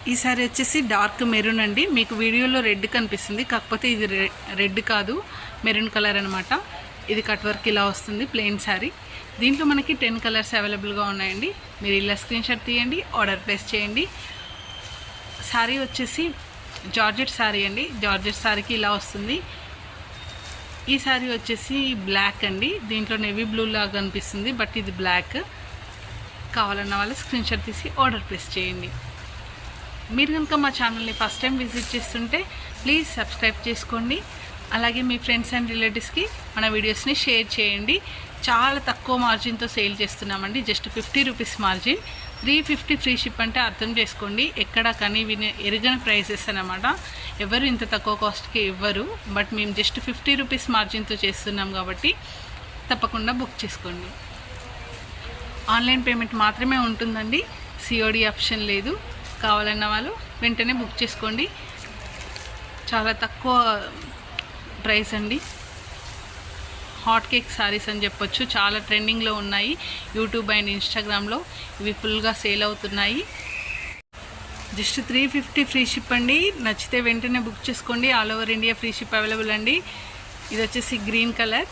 ఈ సారీ వచ్చేసి dark maroon అండి. మీకు వీడియోలో రెడ్ కనిపిస్తుంది, కాకపోతే ఇది రెడ్ కాదు, మెరూన్ కలర్ అనమాట. ఇది కట్ వర్క్ ఇలా వస్తుంది, ప్లెయిన్ శారీ. దీంట్లో మనకి 10 కలర్స్ అవైలబుల్గా ఉన్నాయండి. మీరు ఇలా స్క్రీన్ షాట్ తీయండి, ఆర్డర్ ప్లేస్ చేయండి. శారీ వచ్చేసి జార్జెట్ శారీ అండి. జార్జెట్ శారీకి ఇలా వస్తుంది. ఈ శారీ వచ్చేసి బ్లాక్ అండి. దీంట్లో నేవీ బ్లూ లాగా కనిపిస్తుంది, బట్ ఇది బ్లాక్. కావాలన్న వాళ్ళు స్క్రీన్ షాట్ తీసి ఆర్డర్ ప్లేస్ చేయండి. మీరు కనుక మా ఛానల్ని ఫస్ట్ టైం విజిట్ చేస్తుంటే ప్లీజ్ సబ్స్క్రైబ్ చేసుకోండి. అలాగే మీ ఫ్రెండ్స్ అండ్ రిలేటివ్స్కి మన వీడియోస్ని షేర్ చేయండి. చాలా తక్కువ మార్జిన్తో సేల్ చేస్తున్నామండి. Just 50 rupees margin, 350 free ship అంటే అర్థం చేసుకోండి. ఎక్కడ కానీ ఎరగని ప్రైసెస్ అన్నమాట. ఎవరు ఇంత తక్కువ కాస్ట్కి ఇవ్వరు, బట్ మేము జస్ట్ 50 రూపీస్ మార్జిన్తో చేస్తున్నాం కాబట్టి తప్పకుండా బుక్ చేసుకోండి. ఆన్లైన్ పేమెంట్ మాత్రమే ఉంటుందండి, సిఓడి ఆప్షన్ లేదు. కావాలన్న వాళ్ళు వెంటనే బుక్ చేసుకోండి. చాలా తక్కువ ప్రైస్ అండి. హాట్ కేక్ శారీస్ అని చెప్పొచ్చు, చాలా ట్రెండింగ్లో ఉన్నాయి. యూట్యూబ్ అండ్ ఇన్స్టాగ్రామ్లో ఇవి ఫుల్గా సేల్ అవుతున్నాయి. జస్ట్ 350 ఫ్రీ షిప్ అండి. నచ్చితే వెంటనే బుక్ చేసుకోండి. All over India free ship available అండి. ఇది వచ్చేసి గ్రీన్ కలర్.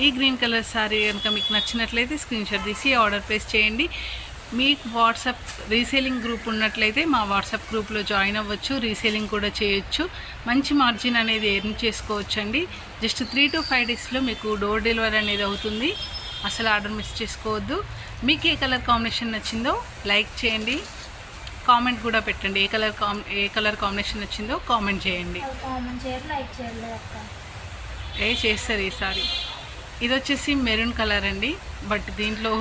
ఈ గ్రీన్ కలర్ శారీ కనుక మీకు నచ్చినట్లయితే స్క్రీన్ షాట్ తీసి ఆర్డర్ ప్లేస్ చేయండి. మీకు వాట్సాప్ రీసేలింగ్ గ్రూప్ ఉన్నట్లయితే మా వాట్సాప్ గ్రూప్లో జాయిన్ అవ్వచ్చు, రీసేలింగ్ కూడా చేయొచ్చు. మంచి మార్జిన్ అనేది ఎర్న్ చేసుకోవచ్చు అండి. జస్ట్ 3 to 5 డేస్లో మీకు డోర్ డెలివరీ అనేది అవుతుంది. అసలు ఆర్డర్ మిస్ చేసుకోవద్దు. మీకు ఏ కలర్ కాంబినేషన్ నచ్చిందో లైక్ చేయండి, కామెంట్ కూడా పెట్టండి. ఏ కలర్ కాంబినేషన్ నచ్చిందో కామెంట్ చేయండి. చేస్తారు ఈసారి. ఇది వచ్చేసి మెరూన్ కలర్ అండి, బట్ దీంట్లో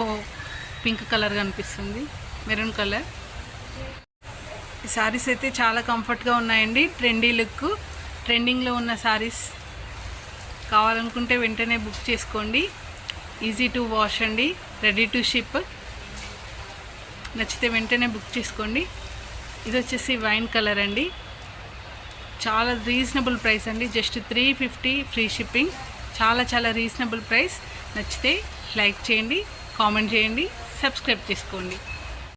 పింక్ కలర్ కనిపిస్తుంది, మెరూన్ కలర్. ఈ శారీస్ అయితే చాలా కంఫర్ట్గా ఉన్నాయండి. ట్రెండింగ్లో ఉన్న శారీస్. కావాలనుకుంటే వెంటనే బుక్ చేసుకోండి. ఈజీ టు వాష్ అండి, రెడీ టు షిప్. నచ్చితే వెంటనే బుక్ చేసుకోండి. ఇది వచ్చేసి వైన్ కలర్ అండి. చాలా రీజనబుల్ ప్రైస్ అండి. Just 350 free shipping. చాలా రీజనబుల్ ప్రైస్. నచ్చితే లైక్ చేయండి, కామెంట్ చేయండి, సబ్స్క్రైబ్ చేసుకోండి.